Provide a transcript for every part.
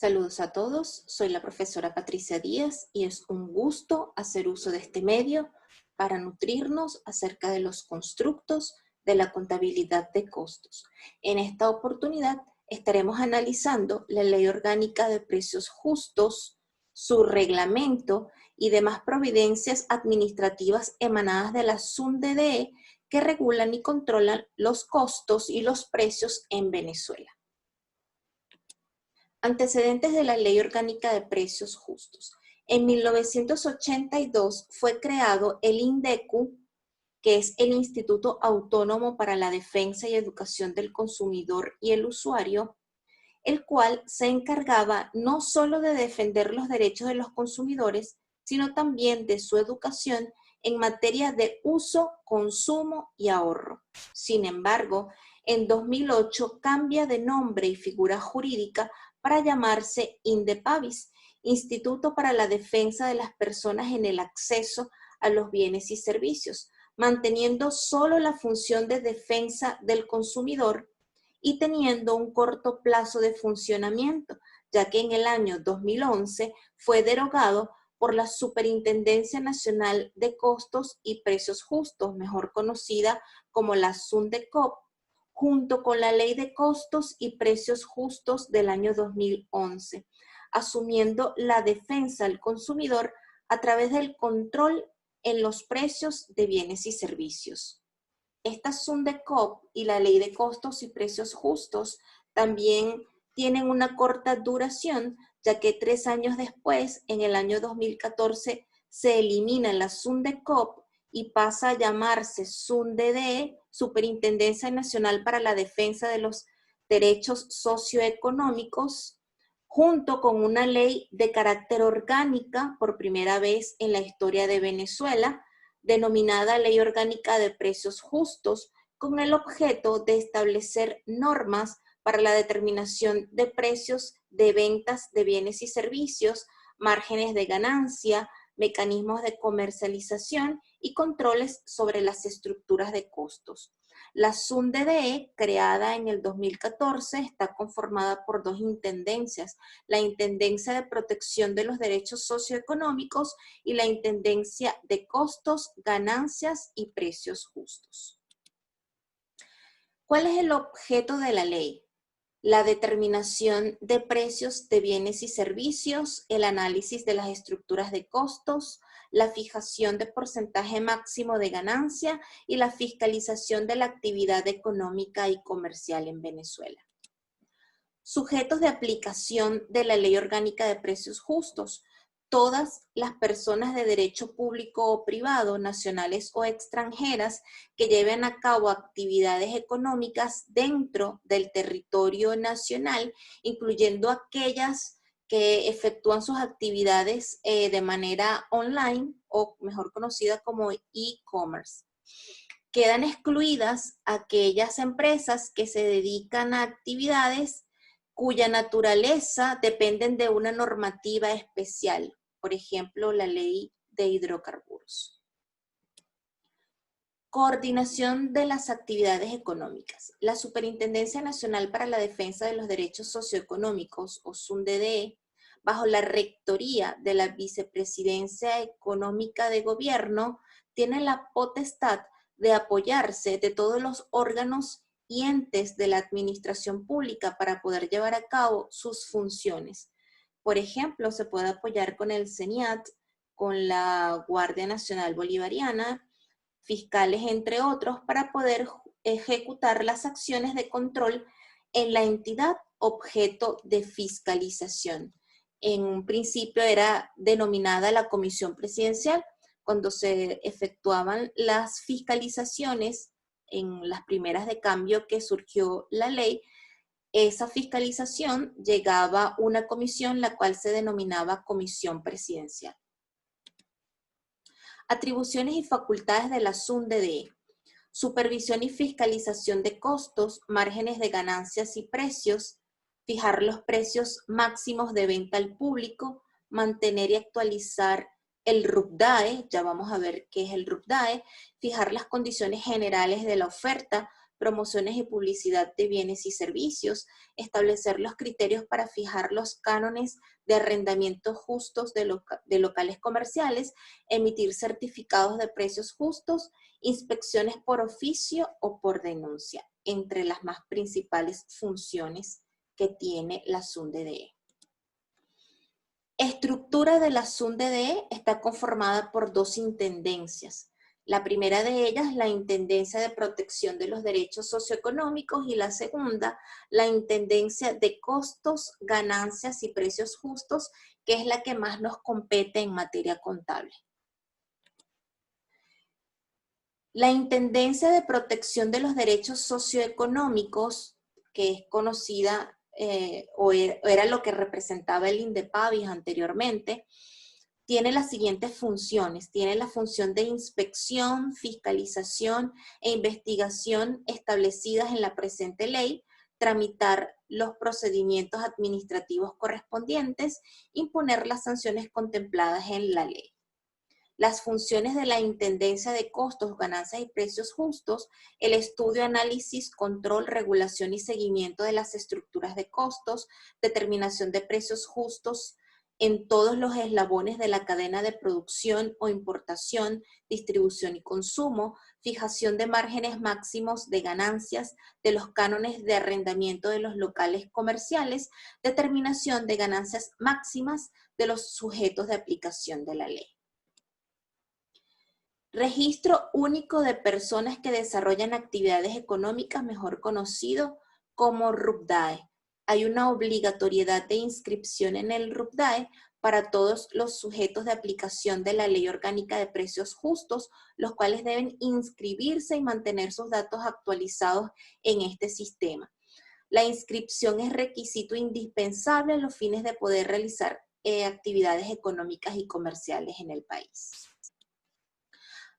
Saludos a todos, soy la profesora Patricia Díaz y es un gusto hacer uso de este medio para nutrirnos acerca de los constructos de la contabilidad de costos. En esta oportunidad estaremos analizando la Ley Orgánica de Precios Justos, su reglamento y demás providencias administrativas emanadas de la SUNDDE que regulan y controlan los costos y los precios en Venezuela. Antecedentes de la Ley Orgánica de Precios Justos. En 1982 fue creado el INDECU, que es el Instituto Autónomo para la Defensa y Educación del Consumidor y el Usuario, el cual se encargaba no solo de defender los derechos de los consumidores, sino también de su educación en materia de uso, consumo y ahorro. Sin embargo, en 2008 cambia de nombre y figura jurídica para llamarse INDEPAVIS, Instituto para la Defensa de las Personas en el Acceso a los Bienes y Servicios, manteniendo solo la función de defensa del consumidor y teniendo un corto plazo de funcionamiento, ya que en el año 2011 fue derogado por la Superintendencia Nacional de Costos y Precios Justos, mejor conocida como la SUNDECOP, junto con la Ley de Costos y Precios Justos del año 2011, asumiendo la defensa al consumidor a través del control en los precios de bienes y servicios. Esta SUNDECOP y la Ley de Costos y Precios Justos también tienen una corta duración, ya que 3 años después, en el año 2014, se elimina la SUNDECOP y pasa a llamarse SUNDDE, Superintendencia Nacional para la Defensa de los Derechos Socioeconómicos, junto con una ley de carácter orgánica por primera vez en la historia de Venezuela, denominada Ley Orgánica de Precios Justos, con el objeto de establecer normas para la determinación de precios de ventas de bienes y servicios, márgenes de ganancia, mecanismos de comercialización y controles sobre las estructuras de costos. La SUNDDE, creada en el 2014, está conformada por 2 intendencias, la Intendencia de Protección de los Derechos Socioeconómicos y la Intendencia de Costos, Ganancias y Precios Justos. ¿Cuál es el objeto de la ley? La determinación de precios de bienes y servicios, el análisis de las estructuras de costos, la fijación de porcentaje máximo de ganancia y la fiscalización de la actividad económica y comercial en Venezuela. Sujetos de aplicación de la Ley Orgánica de Precios Justos. Todas las personas de derecho público o privado, nacionales o extranjeras, que lleven a cabo actividades económicas dentro del territorio nacional, incluyendo aquellas que efectúan sus actividades de manera online o mejor conocida como e-commerce. Quedan excluidas aquellas empresas que se dedican a actividades cuya naturaleza dependen de una normativa especial, por ejemplo, la ley de hidrocarburos. Coordinación de las actividades económicas. La Superintendencia Nacional para la Defensa de los Derechos Socioeconómicos, o SUNDDE, bajo la rectoría de la Vicepresidencia Económica de Gobierno, tiene la potestad de apoyarse de todos los órganos y entes de la administración pública para poder llevar a cabo sus funciones. Por ejemplo, se puede apoyar con el CENIAT, con la Guardia Nacional Bolivariana, fiscales, entre otros, para poder ejecutar las acciones de control en la entidad objeto de fiscalización. En un principio era denominada la Comisión Presidencial, cuando se efectuaban las fiscalizaciones en las primeras de cambio que surgió la ley. Esa fiscalización llegaba a una comisión, la cual se denominaba Comisión Presidencial. Atribuciones y facultades de la SUNDDE. Supervisión y fiscalización de costos, márgenes de ganancias y precios, fijar los precios máximos de venta al público, mantener y actualizar el RUPDAE, ya vamos a ver qué es el RUPDAE, fijar las condiciones generales de la oferta, promociones y publicidad de bienes y servicios, establecer los criterios para fijar los cánones de arrendamiento justos de locales comerciales, emitir certificados de precios justos, inspecciones por oficio o por denuncia, entre las más principales funciones que tiene la SUNDDE. Estructura de la SUNDDE está conformada por dos intendencias. La primera de ellas, la Intendencia de Protección de los Derechos Socioeconómicos, y la segunda, la Intendencia de Costos, Ganancias y Precios Justos, que es la que más nos compete en materia contable. La Intendencia de Protección de los Derechos Socioeconómicos, que es conocida o era lo que representaba el INDEPAVIS anteriormente, tiene las siguientes funciones. Tiene la función de inspección, fiscalización e investigación establecidas en la presente ley, tramitar los procedimientos administrativos correspondientes, imponer las sanciones contempladas en la ley. Las funciones de la Intendencia de Costos, Ganancias y Precios Justos: el estudio, análisis, control, regulación y seguimiento de las estructuras de costos, determinación de precios justos en todos los eslabones de la cadena de producción o importación, distribución y consumo, fijación de márgenes máximos de ganancias, de los cánones de arrendamiento de los locales comerciales, determinación de ganancias máximas de los sujetos de aplicación de la ley. Registro único de personas que desarrollan actividades económicas, mejor conocido como RUPDAE. Hay una obligatoriedad de inscripción en el RUPDAE para todos los sujetos de aplicación de la Ley Orgánica de Precios Justos, los cuales deben inscribirse y mantener sus datos actualizados en este sistema. La inscripción es requisito indispensable a los fines de poder realizar actividades económicas y comerciales en el país.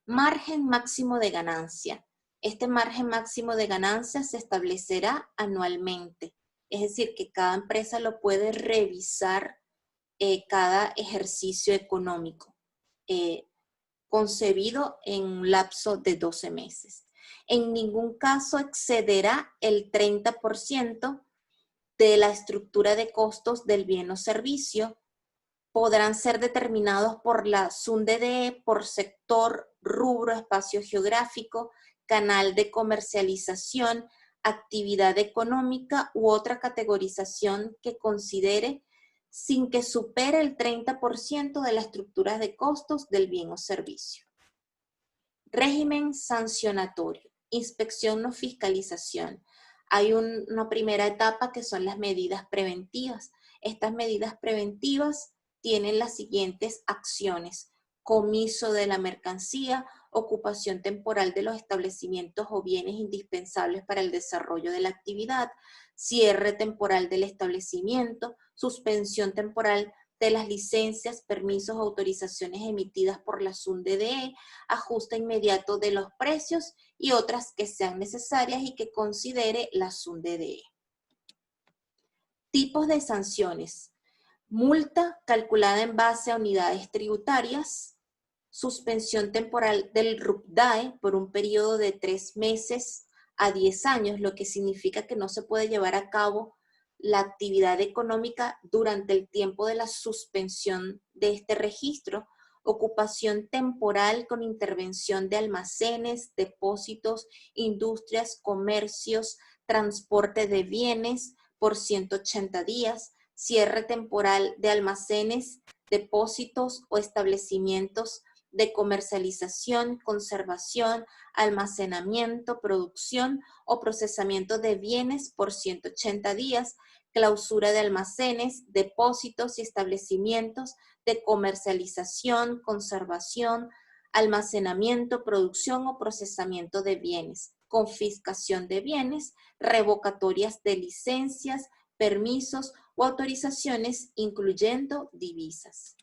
Margen máximo de ganancia. Este margen máximo de ganancia se establecerá anualmente. Es decir, que cada empresa lo puede revisar cada ejercicio económico, concebido en un lapso de 12 meses. En ningún caso excederá el 30% de la estructura de costos del bien o servicio. Podrán ser determinados por la SUNDDE por sector, rubro, espacio geográfico, canal de comercialización, actividad económica u otra categorización que considere, sin que supere el 30% de la estructura de costos del bien o servicio. Régimen sancionatorio, inspección o fiscalización. Hay una primera etapa que son las medidas preventivas. Estas medidas preventivas tienen las siguientes acciones: comiso de la mercancía, ocupación temporal de los establecimientos o bienes indispensables para el desarrollo de la actividad, cierre temporal del establecimiento, suspensión temporal de las licencias, permisos o autorizaciones emitidas por la SUNDDE, ajuste inmediato de los precios y otras que sean necesarias y que considere la SUNDDE. Tipos de sanciones. Multa calculada en base a unidades tributarias, suspensión temporal del RUPDAE por un periodo de 3 meses a 10 años, lo que significa que no se puede llevar a cabo la actividad económica durante el tiempo de la suspensión de este registro. Ocupación temporal con intervención de almacenes, depósitos, industrias, comercios, transporte de bienes por 180 días, cierre temporal de almacenes, depósitos o establecimientos de comercialización, conservación, almacenamiento, producción o procesamiento de bienes por 180 días, clausura de almacenes, depósitos y establecimientos de comercialización, conservación, almacenamiento, producción o procesamiento de bienes, confiscación de bienes, revocatorias de licencias, permisos o autorizaciones, incluyendo divisas.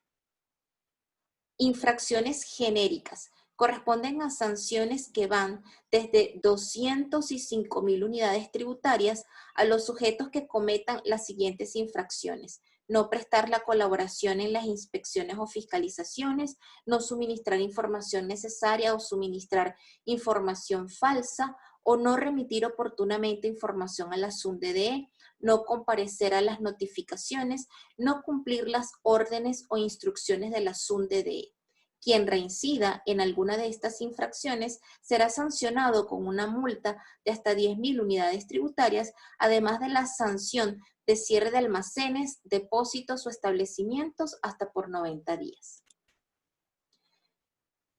Infracciones genéricas. Corresponden a sanciones que van desde 200 y 5.000 unidades tributarias a los sujetos que cometan las siguientes infracciones: no prestar la colaboración en las inspecciones o fiscalizaciones, no suministrar información necesaria o suministrar información falsa, o no remitir oportunamente información a la SUNDDE, no comparecer a las notificaciones, no cumplir las órdenes o instrucciones de la SUNDDE. Quien reincida en alguna de estas infracciones será sancionado con una multa de hasta 10.000 unidades tributarias, además de la sanción de cierre de almacenes, depósitos o establecimientos hasta por 90 días.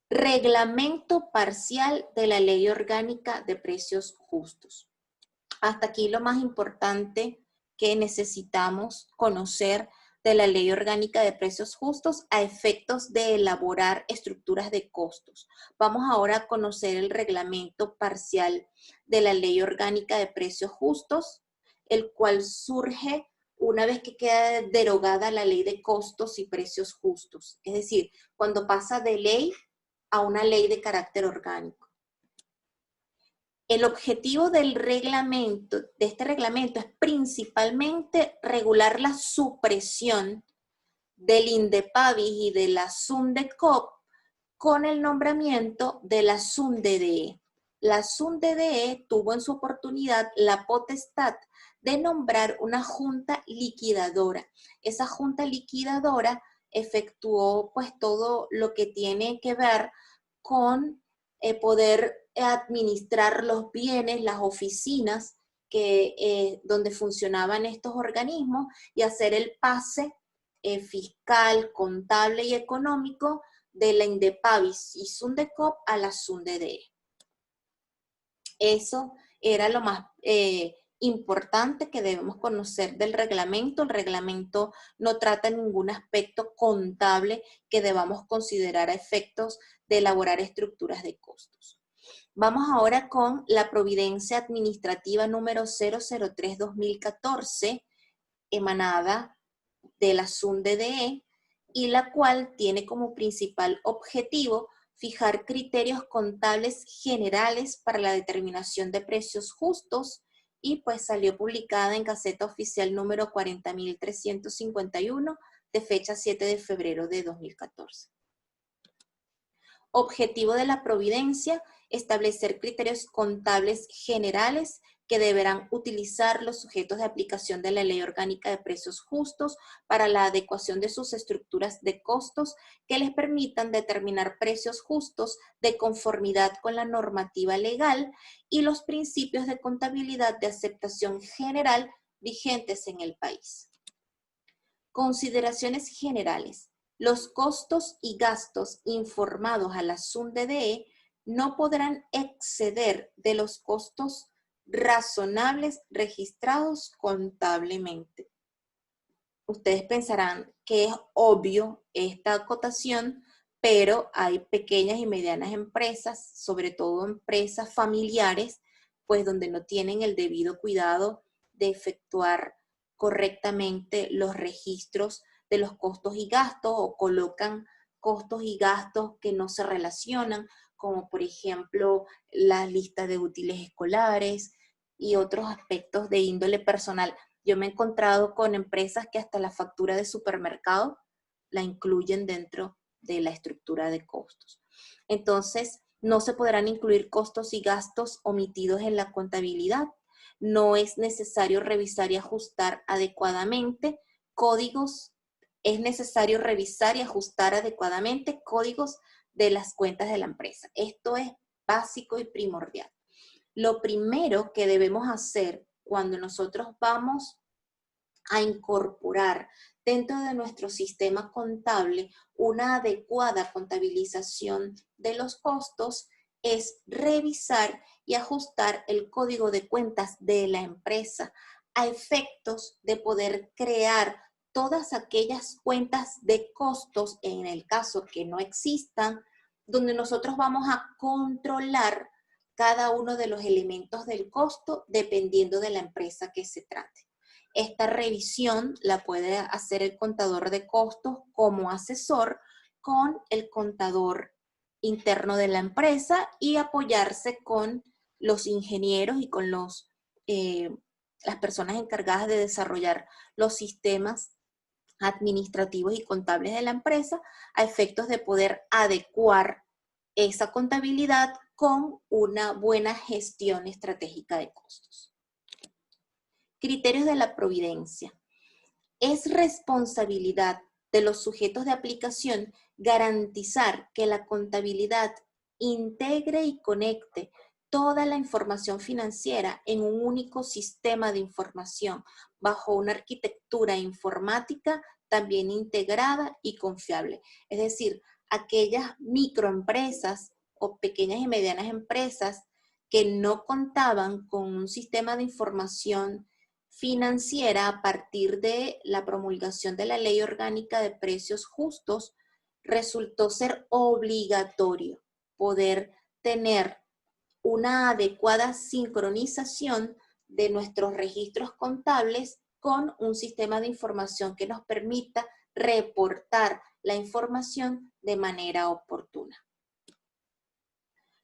Reglamento parcial de la Ley Orgánica de Precios Justos. Hasta aquí lo más importante que necesitamos conocer de la Ley Orgánica de Precios Justos a efectos de elaborar estructuras de costos. Vamos ahora a conocer el reglamento parcial de la Ley Orgánica de Precios Justos, el cual surge una vez que queda derogada la Ley de Costos y Precios Justos. Es decir, cuando pasa de ley a una ley de carácter orgánico. El objetivo del reglamento, de este reglamento, es principalmente regular la supresión del INDEPAVIS y de la SUNDECOP con el nombramiento de la SUNDDE. La SUNDDE tuvo en su oportunidad la potestad de nombrar una junta liquidadora. Esa junta liquidadora efectuó pues todo lo que tiene que ver con poder administrar los bienes, las oficinas donde funcionaban estos organismos y hacer el pase fiscal, contable y económico de la INDEPAVIS y SUNDECOP a la SUNDDE. Eso era lo más importante que debemos conocer del reglamento. El reglamento no trata ningún aspecto contable que debamos considerar a efectos de elaborar estructuras de costos. Vamos ahora con la Providencia Administrativa número 003-2014, emanada de la SUNDDE, y la cual tiene como principal objetivo fijar criterios contables generales para la determinación de precios justos y pues salió publicada en Gaceta Oficial número 40.351 de fecha 7 de febrero de 2014. Objetivo de la Providencia: establecer criterios contables generales que deberán utilizar los sujetos de aplicación de la Ley Orgánica de Precios Justos para la adecuación de sus estructuras de costos que les permitan determinar precios justos de conformidad con la normativa legal y los principios de contabilidad de aceptación general vigentes en el país. Consideraciones generales. Los costos y gastos informados a la SUNDDE no podrán exceder de los costos razonables registrados contablemente. Ustedes pensarán que es obvio esta acotación, pero hay pequeñas y medianas empresas, sobre todo empresas familiares, pues donde no tienen el debido cuidado de efectuar correctamente los registros de los costos y gastos o colocan costos y gastos que no se relacionan, como por ejemplo la lista de útiles escolares y otros aspectos de índole personal. Yo me he encontrado con empresas que hasta la factura de supermercado la incluyen dentro de la estructura de costos. Entonces, no se podrán incluir costos y gastos omitidos en la contabilidad. No es necesario revisar y ajustar adecuadamente códigos. Es necesario revisar y ajustar adecuadamente códigos de las cuentas de la empresa. Esto es básico y primordial. Lo primero que debemos hacer cuando nosotros vamos a incorporar dentro de nuestro sistema contable una adecuada contabilización de los costos es revisar y ajustar el código de cuentas de la empresa a efectos de poder crear todas aquellas cuentas de costos, en el caso que no existan, donde nosotros vamos a controlar cada uno de los elementos del costo dependiendo de la empresa que se trate. Esta revisión la puede hacer el contador de costos como asesor con el contador interno de la empresa y apoyarse con los ingenieros y con las personas encargadas de desarrollar los sistemas administrativos y contables de la empresa a efectos de poder adecuar esa contabilidad con una buena gestión estratégica de costos. Criterios de la providencia. Es responsabilidad de los sujetos de aplicación garantizar que la contabilidad integre y conecte toda la información financiera en un único sistema de información bajo una arquitectura informática también integrada y confiable. Es decir, aquellas microempresas o pequeñas y medianas empresas que no contaban con un sistema de información financiera a partir de la promulgación de la Ley Orgánica de Precios Justos, resultó ser obligatorio poder tener una adecuada sincronización de nuestros registros contables con un sistema de información que nos permita reportar la información de manera oportuna.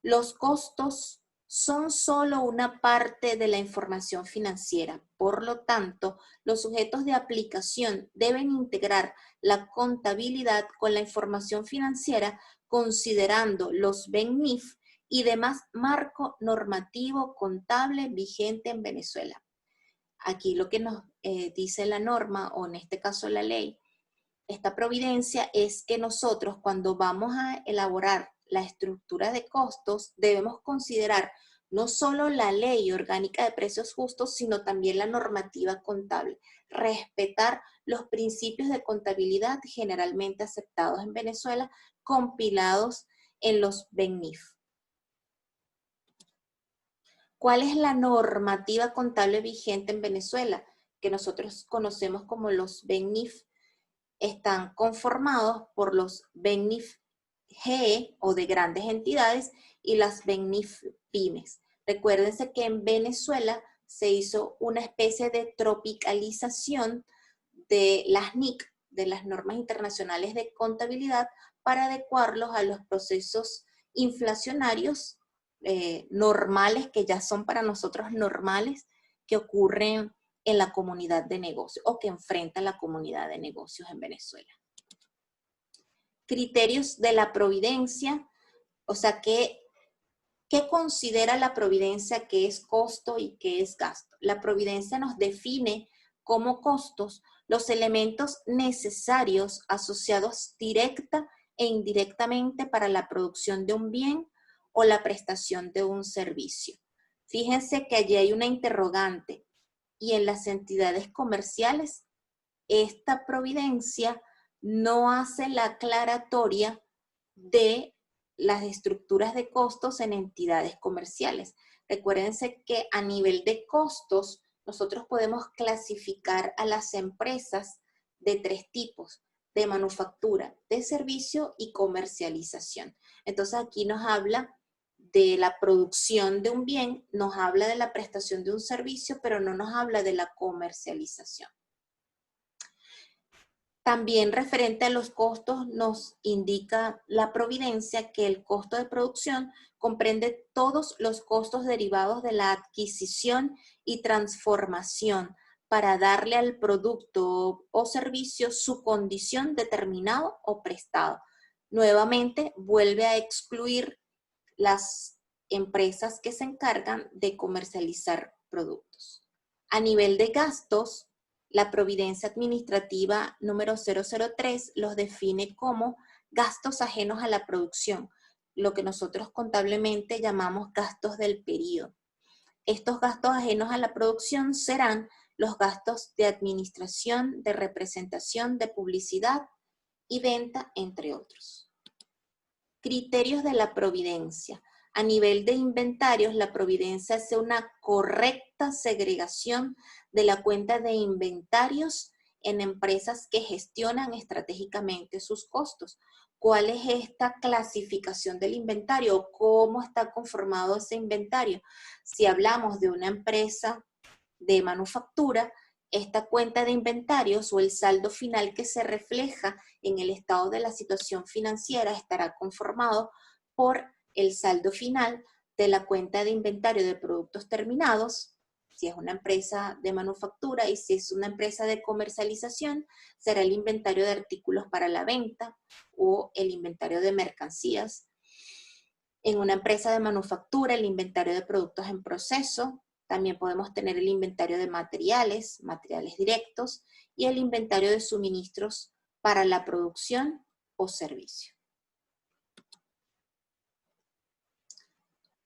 Los costos son solo una parte de la información financiera. Por lo tanto, los sujetos de aplicación deben integrar la contabilidad con la información financiera considerando los BENIF y demás marco normativo contable vigente en Venezuela. Aquí lo que nos dice la norma, o en este caso la ley, esta providencia es que nosotros cuando vamos a elaborar la estructura de costos debemos considerar no solo la Ley Orgánica de Precios Justos, sino también la normativa contable. Respetar los principios de contabilidad generalmente aceptados en Venezuela, compilados en los BENIF. ¿Cuál es la normativa contable vigente en Venezuela? Que nosotros conocemos como los BENIF. Están conformados por los BENIF GE o de grandes entidades y las BENIF pymes. Recuérdense que en Venezuela se hizo una especie de tropicalización de las NIC, de las normas internacionales de contabilidad, para adecuarlos a los procesos inflacionarios normales, que ya son para nosotros normales, que ocurren en la comunidad de negocios o que enfrenta la comunidad de negocios en Venezuela. Criterios de la providencia, o sea, ¿qué considera la providencia que es costo y qué es gasto? La providencia nos define como costos los elementos necesarios asociados directa e indirectamente para la producción de un bien o la prestación de un servicio. Fíjense que allí hay una interrogante. Y en las entidades comerciales, esta providencia no hace la aclaratoria de las estructuras de costos en entidades comerciales. Recuérdense que a nivel de costos, nosotros podemos clasificar a las empresas de 3 tipos: de manufactura, de servicio y comercialización. Entonces aquí nos habla de la producción de un bien, nos habla de la prestación de un servicio, pero no nos habla de la comercialización. También referente a los costos nos indica la providencia que el costo de producción comprende todos los costos derivados de la adquisición y transformación para darle al producto o servicio su condición determinado o prestado. Nuevamente vuelve a excluir las empresas que se encargan de comercializar productos. A nivel de gastos, la providencia administrativa número 003 los define como gastos ajenos a la producción, lo que nosotros contablemente llamamos gastos del periodo. Estos gastos ajenos a la producción serán los gastos de administración, de representación, de publicidad y venta, entre otros. Criterios de la providencia. A nivel de inventarios, la providencia hace una correcta segregación de la cuenta de inventarios en empresas que gestionan estratégicamente sus costos. ¿Cuál es esta clasificación del inventario? ¿Cómo está conformado ese inventario? Si hablamos de una empresa de manufactura, esta cuenta de inventarios o el saldo final que se refleja en el estado de la situación financiera estará conformado por el saldo final de la cuenta de inventario de productos terminados, si es una empresa de manufactura, y si es una empresa de comercialización, será el inventario de artículos para la venta o el inventario de mercancías. En una empresa de manufactura, el inventario de productos en proceso. También podemos tener el inventario de materiales, materiales directos, y el inventario de suministros para la producción o servicio.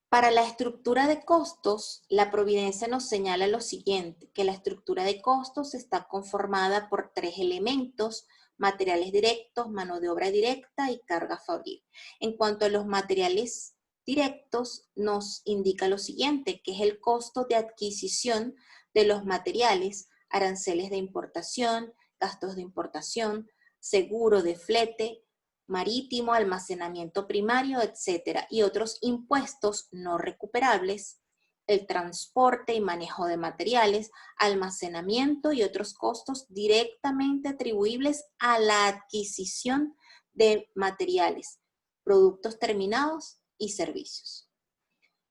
Para la estructura de costos, la providencia nos señala lo siguiente, que la estructura de costos está conformada por 3 elementos: materiales directos, mano de obra directa y carga fabril. En cuanto a los materiales directos, nos indica lo siguiente, que es el costo de adquisición de los materiales, aranceles de importación, gastos de importación, seguro de flete marítimo, almacenamiento primario, etcétera, y otros impuestos no recuperables, el transporte y manejo de materiales, almacenamiento y otros costos directamente atribuibles a la adquisición de materiales, productos terminados y servicios.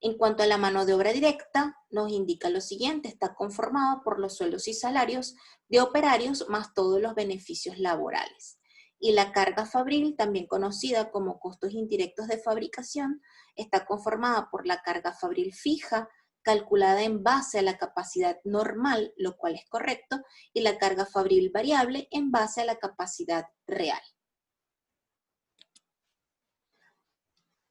En cuanto a la mano de obra directa, nos indica lo siguiente, está conformado por los sueldos y salarios de operarios más todos los beneficios laborales. Y la carga fabril, también conocida como costos indirectos de fabricación, está conformada por la carga fabril fija, calculada en base a la capacidad normal, lo cual es correcto, y la carga fabril variable en base a la capacidad real.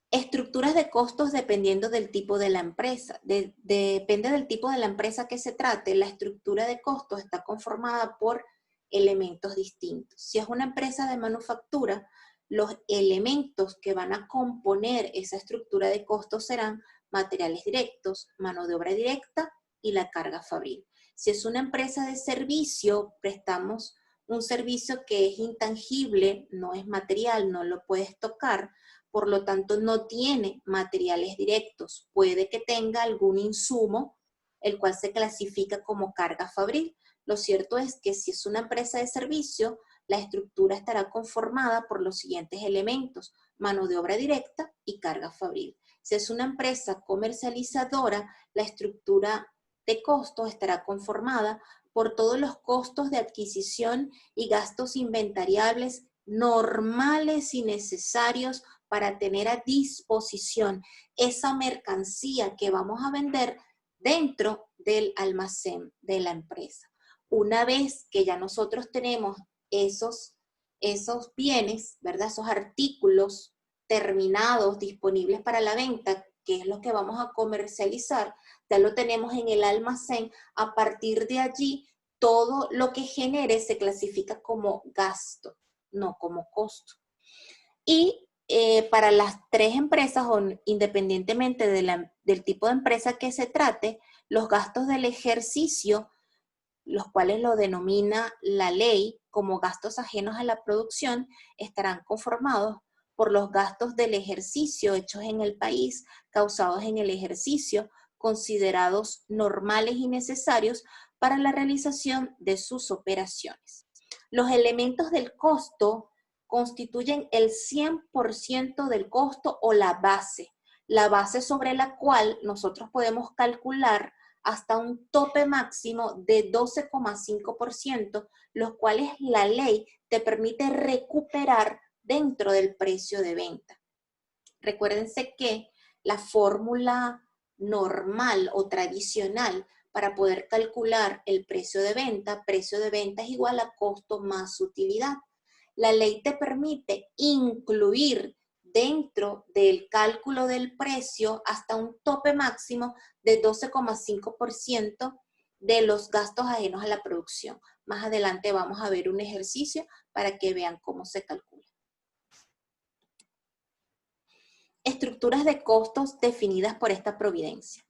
Estructuras de costos dependiendo del tipo de la empresa. Depende del tipo de la empresa que se trate, la estructura de costos está conformada por elementos distintos. Si es una empresa de manufactura, los elementos que van a componer esa estructura de costos serán materiales directos, mano de obra directa y la carga fabril. Si es una empresa de servicio, prestamos un servicio que es intangible, no es material, no lo puedes tocar, por lo tanto no tiene materiales directos. Puede que tenga algún insumo, el cual se clasifica como carga fabril. Lo cierto es que si es una empresa de servicio, la estructura estará conformada por los siguientes elementos: mano de obra directa y carga fabril. Si es una empresa comercializadora, la estructura de costos estará conformada por todos los costos de adquisición y gastos inventariables normales y necesarios para tener a disposición esa mercancía que vamos a vender dentro del almacén de la empresa. Una vez que ya nosotros tenemos esos bienes, ¿verdad? Esos artículos terminados, disponibles para la venta, que es lo que vamos a comercializar, ya lo tenemos en el almacén. A partir de allí, todo lo que genere se clasifica como gasto, no como costo. Y para las 3 empresas, o independientemente del tipo de empresa que se trate, los gastos del ejercicio, los cuales lo denomina la ley como gastos ajenos a la producción, estarán conformados por los gastos del ejercicio hechos en el país, causados en el ejercicio, considerados normales y necesarios para la realización de sus operaciones. Los elementos del costo constituyen el 100% del costo o la base sobre la cual nosotros podemos calcular hasta un tope máximo de 12,5%, los cuales la ley te permite recuperar dentro del precio de venta. Recuérdense que la fórmula normal o tradicional para poder calcular el precio de venta es igual a costo más utilidad. La ley te permite incluir dentro del cálculo del precio hasta un tope máximo de 12,5% de los gastos ajenos a la producción. Más adelante vamos a ver un ejercicio para que vean cómo se calcula. Estructuras de costos definidas por esta providencia.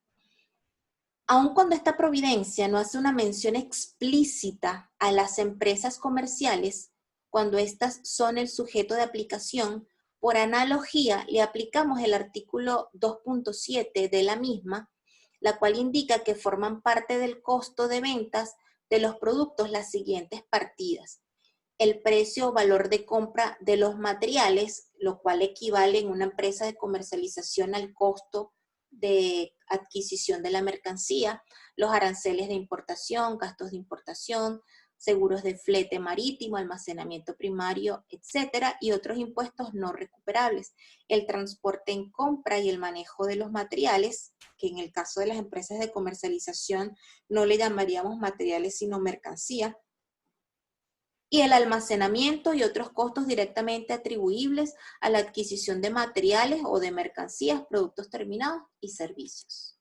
Aun cuando esta providencia no hace una mención explícita a las empresas comerciales, cuando éstas son el sujeto de aplicación, por analogía le aplicamos el artículo 2.7 de la misma, la cual indica que forman parte del costo de ventas de los productos las siguientes partidas: el precio o valor de compra de los materiales, lo cual equivale en una empresa de comercialización al costo de adquisición de la mercancía, los aranceles de importación, gastos de importación, seguros de flete marítimo, almacenamiento primario, etcétera, y otros impuestos no recuperables. El transporte en compra y el manejo de los materiales, que en el caso de las empresas de comercialización no le llamaríamos materiales sino mercancía, y el almacenamiento y otros costos directamente atribuibles a la adquisición de materiales o de mercancías, productos terminados y servicios.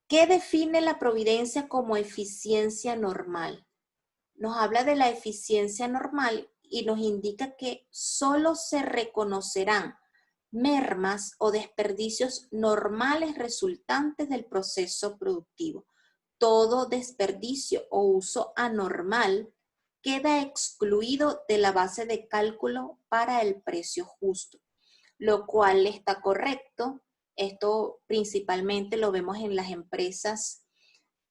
¿Qué define la providencia como eficiencia normal? Nos habla de la eficiencia normal y nos indica que solo se reconocerán mermas o desperdicios normales resultantes del proceso productivo. Todo desperdicio o uso anormal queda excluido de la base de cálculo para el precio justo, lo cual está correcto. Esto principalmente lo vemos en las empresas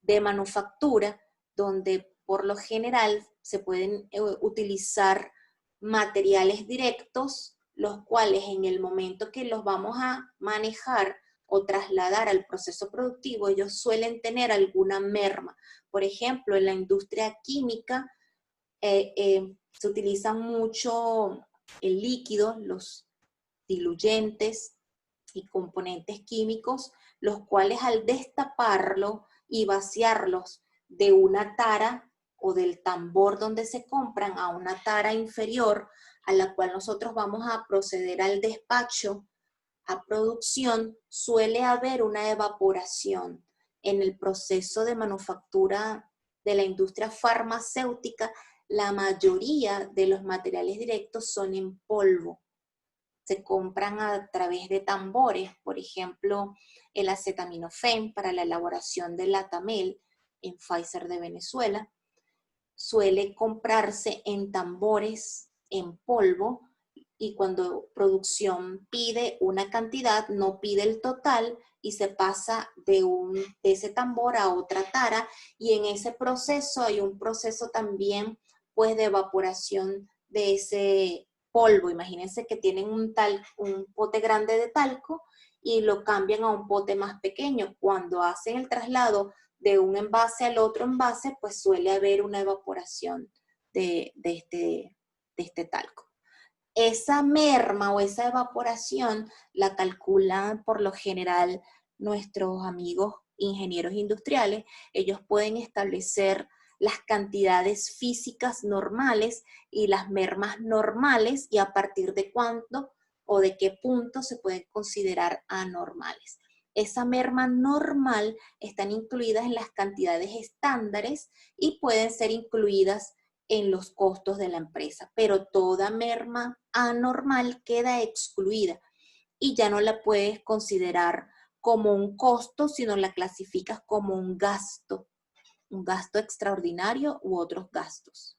de manufactura, donde por lo general se pueden utilizar materiales directos, los cuales en el momento que los vamos a manejar o trasladar al proceso productivo, ellos suelen tener alguna merma. Por ejemplo, en la industria química se utilizan mucho el líquido, los diluyentes y componentes químicos, los cuales al destaparlo y vaciarlos de una tara o del tambor donde se compran a una tara inferior a la cual nosotros vamos a proceder al despacho, a producción, suele haber una evaporación. En el proceso de manufactura de la industria farmacéutica, la mayoría de los materiales directos son en polvo. Se compran a través de tambores, por ejemplo, el acetaminofén para la elaboración del Atamel en Pfizer de Venezuela, suele comprarse en tambores en polvo y cuando producción pide una cantidad, no pide el total y se pasa de ese tambor a otra tara y en ese proceso hay un proceso también pues de evaporación de ese polvo. Imagínense que tienen un pote grande de talco y lo cambian a un pote más pequeño. Cuando hacen el traslado de un envase al otro envase, pues suele haber una evaporación de este talco. Esa merma o esa evaporación la calculan por lo general nuestros amigos ingenieros industriales. Ellos pueden establecer las cantidades físicas normales y las mermas normales y a partir de cuánto o de qué punto se pueden considerar anormales. Esa merma normal están incluidas en las cantidades estándares y pueden ser incluidas en los costos de la empresa, pero toda merma anormal queda excluida y ya no la puedes considerar como un costo, sino la clasificas como un gasto extraordinario u otros gastos.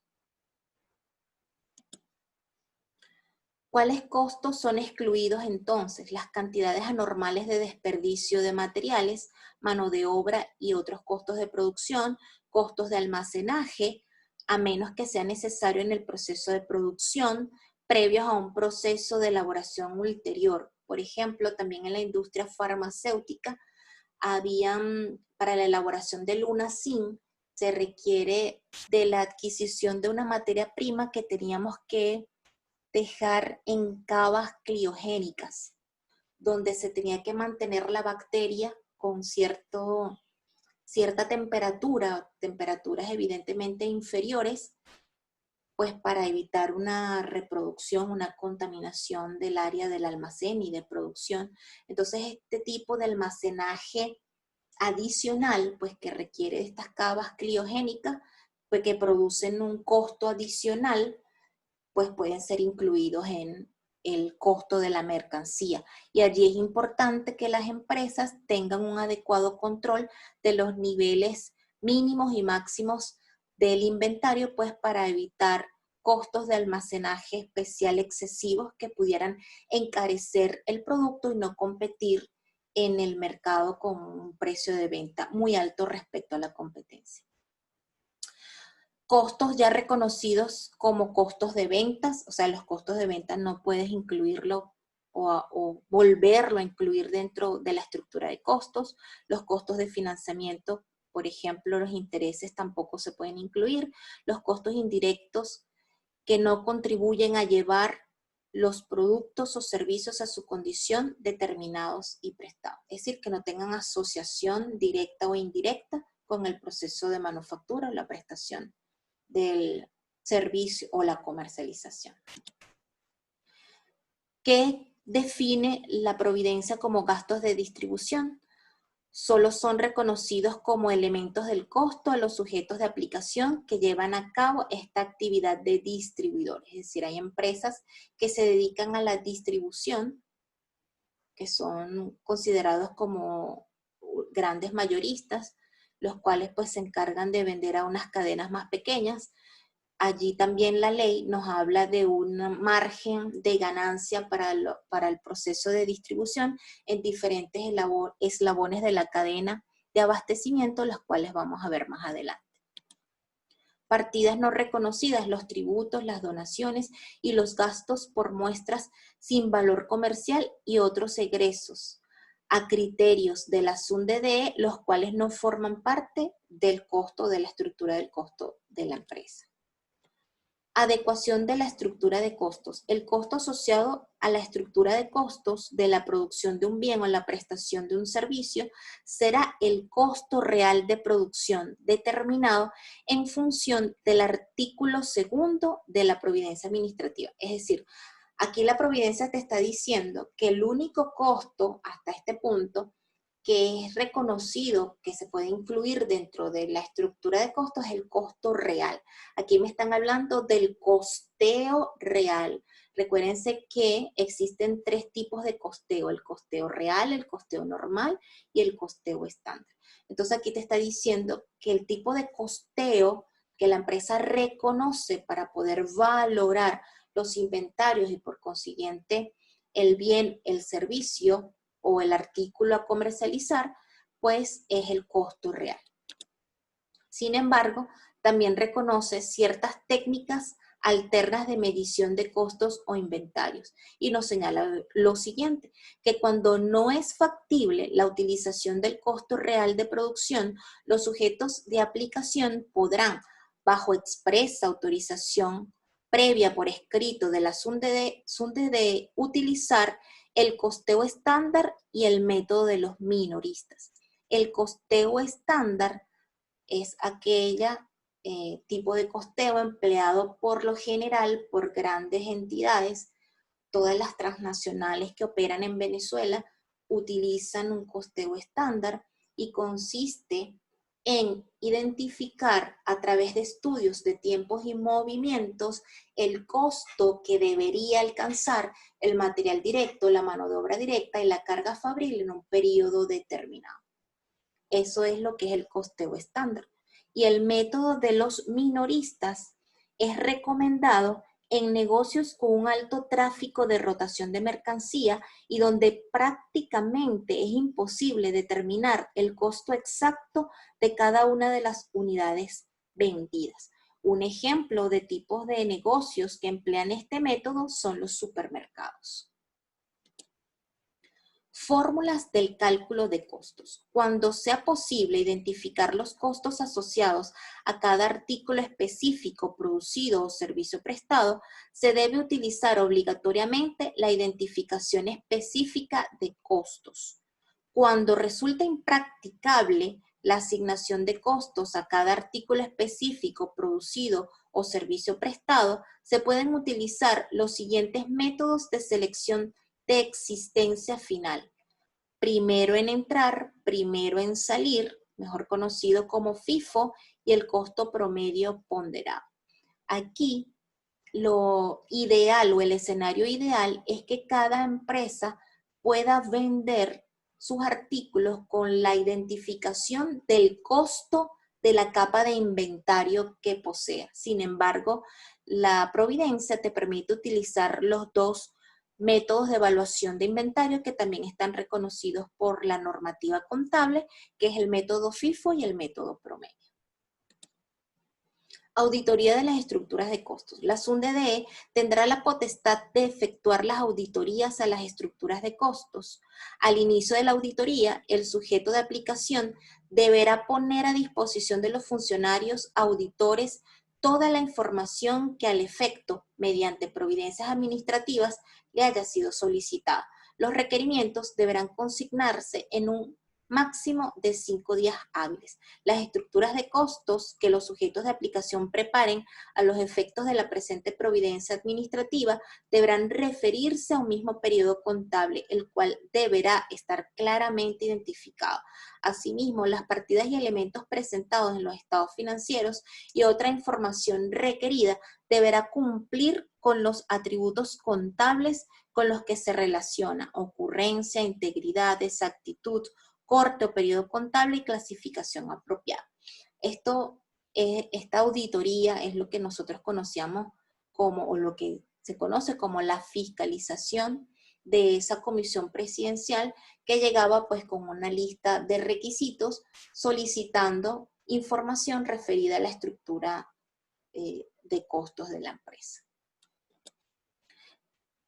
¿Cuáles costos son excluidos entonces? Las cantidades anormales de desperdicio de materiales, mano de obra y otros costos de producción, costos de almacenaje, a menos que sea necesario en el proceso de producción, previos a un proceso de elaboración ulterior. Por ejemplo, también en la industria farmacéutica, para la elaboración del Lunacin, se requiere de la adquisición de una materia prima que teníamos que dejar en cavas criogénicas, donde se tenía que mantener la bacteria con cierta temperatura, temperaturas evidentemente inferiores, pues para evitar una reproducción, una contaminación del área del almacén y de producción. Entonces, este tipo de almacenaje adicional, pues que requiere de estas cavas criogénicas, pues que producen un costo adicional, pues pueden ser incluidos en el costo de la mercancía. Y allí es importante que las empresas tengan un adecuado control de los niveles mínimos y máximos del inventario, pues para evitar costos de almacenaje especial excesivos que pudieran encarecer el producto y no competir en el mercado con un precio de venta muy alto respecto a la competencia. Costos ya reconocidos como costos de ventas, o sea, los costos de ventas no puedes incluirlo o volverlo a incluir dentro de la estructura de costos. Los costos de financiamiento Por ejemplo, los intereses tampoco se pueden incluir, los costos indirectos que no contribuyen a llevar los productos o servicios a su condición determinados y prestados. Es decir, que no tengan asociación directa o indirecta con el proceso de manufactura o la prestación del servicio o la comercialización. ¿Qué define la providencia como gastos de distribución? Solo son reconocidos como elementos del costo a los sujetos de aplicación que llevan a cabo esta actividad de distribuidor. Es decir, hay empresas que se dedican a la distribución, que son considerados como grandes mayoristas, los cuales pues se encargan de vender a unas cadenas más pequeñas. Allí también la ley nos habla de un margen de ganancia para el proceso de distribución en diferentes eslabones de la cadena de abastecimiento, los cuales vamos a ver más adelante. Partidas no reconocidas, los tributos, las donaciones y los gastos por muestras sin valor comercial y otros egresos a criterios de la SUNDE, los cuales no forman parte del costo, de la estructura del costo de la empresa. Adecuación de la estructura de costos. El costo asociado a la estructura de costos de la producción de un bien o la prestación de un servicio será el costo real de producción determinado en función del artículo 2 de la Providencia Administrativa. Es decir, aquí la Providencia te está diciendo que el único costo hasta este punto que es reconocido, que se puede incluir dentro de la estructura de costos, es el costo real. Aquí me están hablando del costeo real. Recuérdense que existen 3 tipos de costeo: el costeo real, el costeo normal y el costeo estándar. Entonces aquí te está diciendo que el tipo de costeo que la empresa reconoce para poder valorar los inventarios y por consiguiente el bien, el servicio o el artículo a comercializar, pues es el costo real. Sin embargo, también reconoce ciertas técnicas alternas de medición de costos o inventarios y nos señala lo siguiente, que cuando no es factible la utilización del costo real de producción, los sujetos de aplicación podrán, bajo expresa autorización previa por escrito de la SUNDE, utilizar el costeo estándar y el método de los minoristas. El costeo estándar es aquella tipo de costeo empleado por lo general por grandes entidades. Todas las transnacionales que operan en Venezuela utilizan un costeo estándar y consiste en identificar a través de estudios de tiempos y movimientos el costo que debería alcanzar el material directo, la mano de obra directa y la carga fabril en un periodo determinado. Eso es lo que es el costeo estándar. Y el método de los minoristas es recomendado en negocios con un alto tráfico de rotación de mercancía y donde prácticamente es imposible determinar el costo exacto de cada una de las unidades vendidas. Un ejemplo de tipos de negocios que emplean este método son los supermercados. Fórmulas del cálculo de costos. Cuando sea posible identificar los costos asociados a cada artículo específico producido o servicio prestado, se debe utilizar obligatoriamente la identificación específica de costos. Cuando resulta impracticable la asignación de costos a cada artículo específico producido o servicio prestado, se pueden utilizar los siguientes métodos de selección de existencia final. Primero en entrar, primero en salir, mejor conocido como FIFO, y el costo promedio ponderado. Aquí lo ideal o el escenario ideal es que cada empresa pueda vender sus artículos con la identificación del costo de la capa de inventario que posea. Sin embargo, la Providencia te permite utilizar los 2 métodos de evaluación de inventario que también están reconocidos por la normativa contable, que es el método FIFO y el método promedio. Auditoría de las estructuras de costos. La SUNDE tendrá la potestad de efectuar las auditorías a las estructuras de costos. Al inicio de la auditoría, el sujeto de aplicación deberá poner a disposición de los funcionarios auditores toda la información que al efecto, mediante providencias administrativas, le haya sido solicitada. Los requerimientos deberán consignarse en un máximo de 5 días hábiles. Las estructuras de costos que los sujetos de aplicación preparen a los efectos de la presente providencia administrativa deberán referirse a un mismo periodo contable, el cual deberá estar claramente identificado. Asimismo, las partidas y elementos presentados en los estados financieros y otra información requerida deberá cumplir con los atributos contables con los que se relaciona: ocurrencia, integridad, exactitud, corte o periodo contable y clasificación apropiada. Esta auditoría es lo que nosotros conocíamos como, o lo que se conoce como la fiscalización de esa comisión presidencial que llegaba pues con una lista de requisitos solicitando información referida a la estructura de costos de la empresa.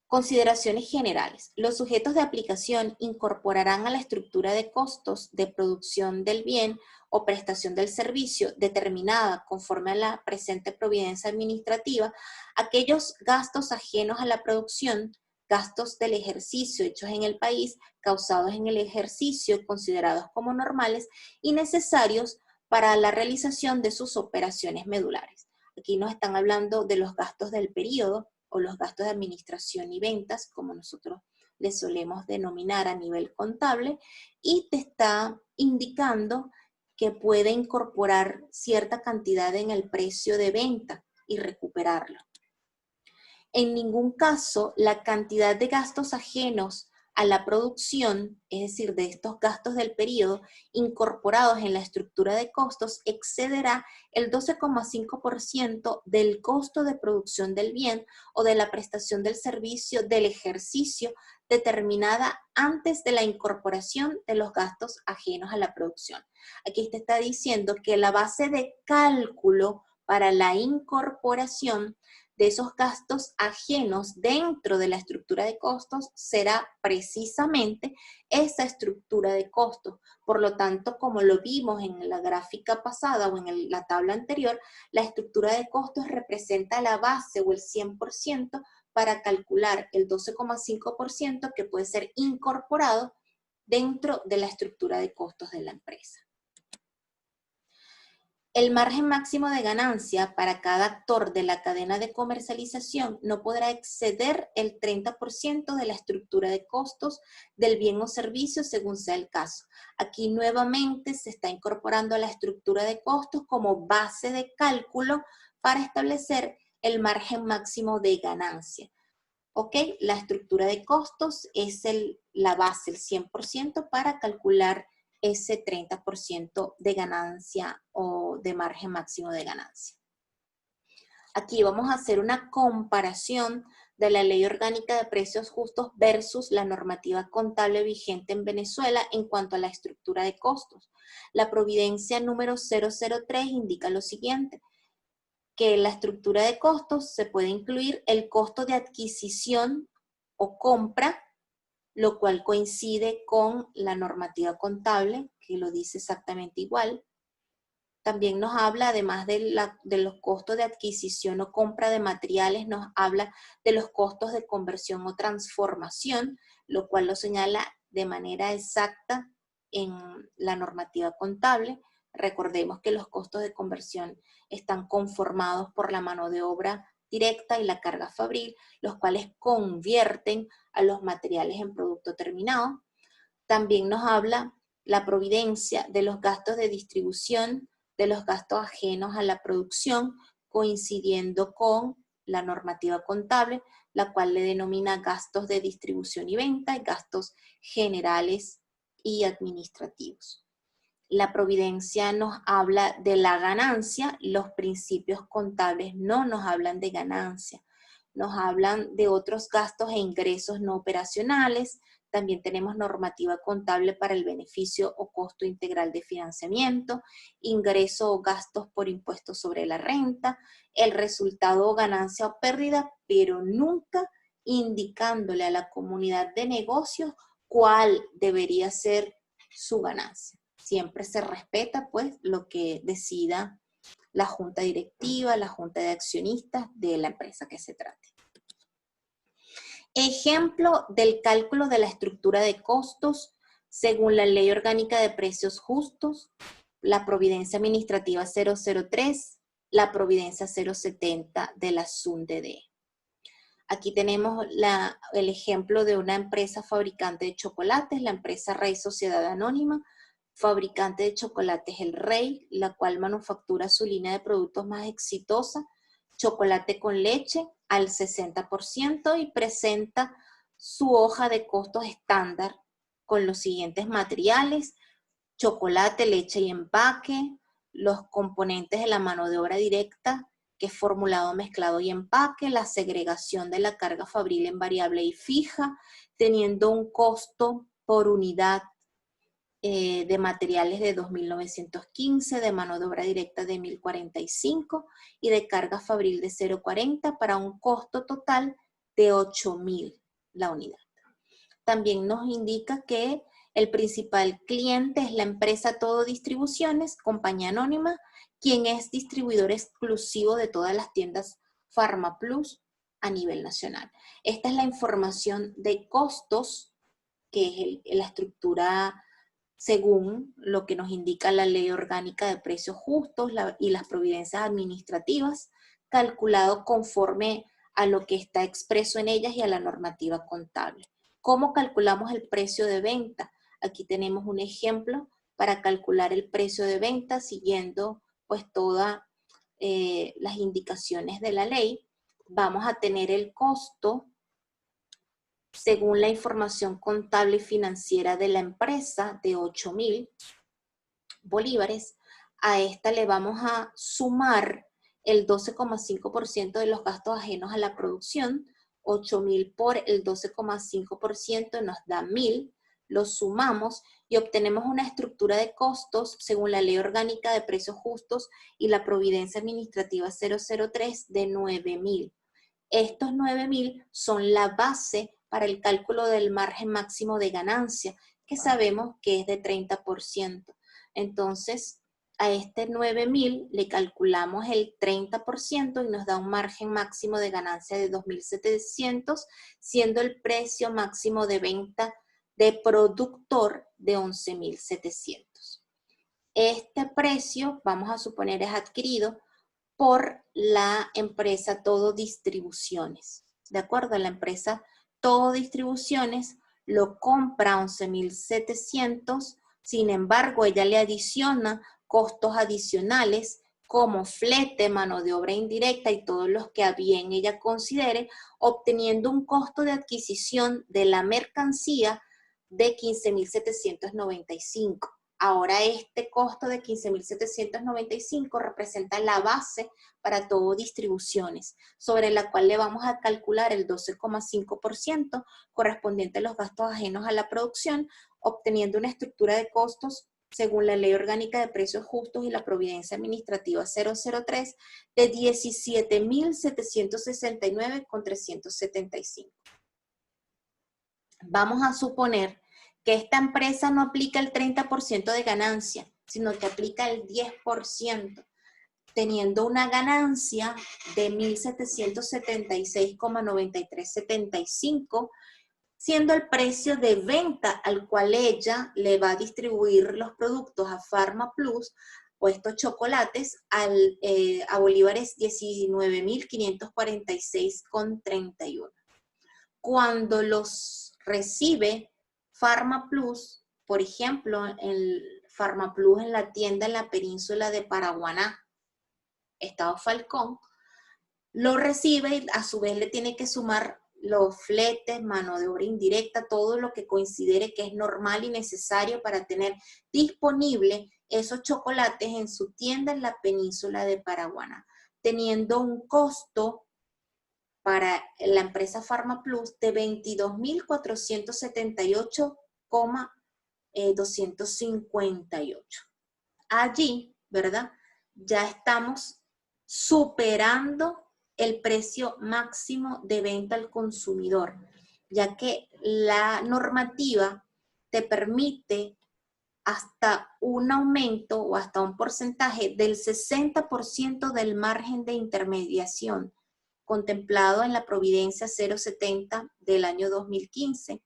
Consideraciones generales. Los sujetos de aplicación incorporarán a la estructura de costos de producción del bien o prestación del servicio determinada conforme a la presente providencia administrativa aquellos gastos ajenos a la producción, gastos del ejercicio hechos en el país, causados en el ejercicio, considerados como normales y necesarios para la realización de sus operaciones medulares. Aquí nos están hablando de los gastos del periodo, o los gastos de administración y ventas, como nosotros les solemos denominar a nivel contable, y te está indicando que puede incorporar cierta cantidad en el precio de venta y recuperarlo. En ningún caso la cantidad de gastos ajenos a la producción, es decir, de estos gastos del periodo incorporados en la estructura de costos, excederá el 12,5% del costo de producción del bien o de la prestación del servicio del ejercicio determinada antes de la incorporación de los gastos ajenos a la producción. Aquí te está diciendo que la base de cálculo para la incorporación de esos gastos ajenos dentro de la estructura de costos será precisamente esa estructura de costos. Por lo tanto, como lo vimos en la gráfica pasada o en la tabla anterior, la estructura de costos representa la base o el 100% para calcular el 12,5% que puede ser incorporado dentro de la estructura de costos de la empresa. El margen máximo de ganancia para cada actor de la cadena de comercialización no podrá exceder el 30% de la estructura de costos del bien o servicio según sea el caso. Aquí nuevamente se está incorporando a la estructura de costos como base de cálculo para establecer el margen máximo de ganancia. ¿Ok? La estructura de costos es la base, el 100% para calcular ese 30% de ganancia o de margen máximo de ganancia. Aquí vamos a hacer una comparación de la Ley Orgánica de Precios Justos versus la normativa contable vigente en Venezuela en cuanto a la estructura de costos. La providencia número 003 indica lo siguiente, que en la estructura de costos se puede incluir el costo de adquisición o compra, lo cual coincide con la normativa contable, que lo dice exactamente igual. También nos habla, además de los costos de adquisición o compra de materiales, nos habla de los costos de conversión o transformación, lo cual lo señala de manera exacta en la normativa contable. Recordemos que los costos de conversión están conformados por la mano de obra directa y la carga fabril, los cuales convierten a los materiales en producto terminado. También nos habla la providencia de los gastos de distribución, de los gastos ajenos a la producción, coincidiendo con la normativa contable, la cual le denomina gastos de distribución y venta y gastos generales y administrativos. La providencia nos habla de la ganancia, los principios contables no nos hablan de ganancia, nos hablan de otros gastos e ingresos no operacionales, También tenemos normativa contable para el beneficio o costo integral de financiamiento, ingreso o gastos por impuestos sobre la renta, el resultado o ganancia o pérdida, pero nunca indicándole a la comunidad de negocios cuál debería ser su ganancia. Siempre se respeta pues lo que decida la junta directiva, la junta de accionistas de la empresa que se trate. Ejemplo del cálculo de la estructura de costos según la Ley Orgánica de Precios Justos, la Providencia Administrativa 003, la Providencia 070 de la SUNDD. Aquí tenemos el ejemplo de una empresa fabricante de chocolates, la empresa Rey Sociedad Anónima, fabricante de chocolates El Rey, la cual manufactura su línea de productos más exitosa, chocolate con leche al 60%, y presenta su hoja de costos estándar con los siguientes materiales: chocolate, leche y empaque, los componentes de la mano de obra directa, que es formulado, mezclado y empaque, la segregación de la carga fabril en variable y fija, teniendo un costo por unidad de materiales de 2.915, de mano de obra directa de 1.045 y de carga fabril de 0.40 para un costo total de 8.000 la unidad. También nos indica que el principal cliente es la empresa Todo Distribuciones, compañía anónima, quien es distribuidor exclusivo de todas las tiendas PharmaPlus a nivel nacional. Esta es la información de costos, que es la estructura según lo que nos indica la Ley Orgánica de Precios Justos y las providencias administrativas, calculado conforme a lo que está expreso en ellas y a la normativa contable. ¿Cómo calculamos el precio de venta? Aquí tenemos un ejemplo para calcular el precio de venta siguiendo pues todas las indicaciones de la ley. Vamos a tener el costo según la información contable y financiera de la empresa de 8.000 bolívares. A esta le vamos a sumar el 12,5% de los gastos ajenos a la producción. 8.000 por el 12,5% nos da 1.000. Lo sumamos y obtenemos una estructura de costos según la Ley Orgánica de Precios Justos y la Providencia Administrativa 003 de 9.000. Estos 9.000 son la base para el cálculo del margen máximo de ganancia, que sabemos que es de 30%. Entonces, a este 9.000 le calculamos el 30% y nos da un margen máximo de ganancia de 2.700, siendo el precio máximo de venta de productor de 11.700. Este precio, vamos a suponer, es adquirido por la empresa Todo Distribuciones. ¿De acuerdo? La empresa Todo Distribuciones lo compra a 11.700, sin embargo, ella le adiciona costos adicionales como flete, mano de obra indirecta y todos los que a bien ella considere, obteniendo un costo de adquisición de la mercancía de 15.795. Ahora este costo de 15.795 representa la base para Todo Distribuciones, sobre la cual le vamos a calcular el 12,5% correspondiente a los gastos ajenos a la producción, obteniendo una estructura de costos según la Ley Orgánica de Precios Justos y la Providencia Administrativa 003 de 17.769,375. Vamos a suponer que esta empresa no aplica el 30% de ganancia, sino que aplica el 10%, teniendo una ganancia de 1.776,9375, siendo el precio de venta al cual ella le va a distribuir los productos a PharmaPlus o estos chocolates a bolívares 19.546,31. Cuando los recibe PharmaPlus, por ejemplo, el PharmaPlus en la tienda en la península de Paraguaná, Estado Falcón, lo recibe y a su vez le tiene que sumar los fletes, mano de obra indirecta, todo lo que considere que es normal y necesario para tener disponible esos chocolates en su tienda en la península de Paraguaná, teniendo un costo para la empresa PharmaPlus de 22.478,258. Allí, ¿verdad? Ya estamos superando el precio máximo de venta al consumidor, ya que la normativa te permite hasta un aumento o hasta un porcentaje del 60% del margen de intermediación contemplado en la Providencia 070 del año 2015.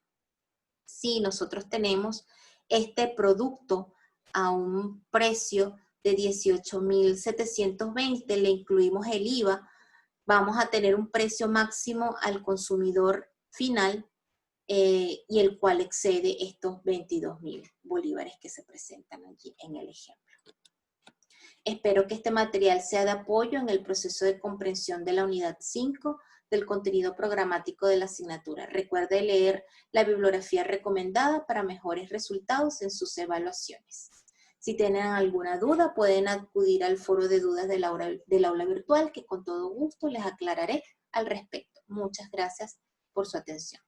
Si nosotros tenemos este producto a un precio de 18.720, le incluimos el IVA, vamos a tener un precio máximo al consumidor final y el cual excede estos 22.000 bolívares que se presentan allí en el ejemplo. Espero que este material sea de apoyo en el proceso de comprensión de la unidad 5 del contenido programático de la asignatura. Recuerde leer la bibliografía recomendada para mejores resultados en sus evaluaciones. Si tienen alguna duda, pueden acudir al foro de dudas del aula virtual, que con todo gusto les aclararé al respecto. Muchas gracias por su atención.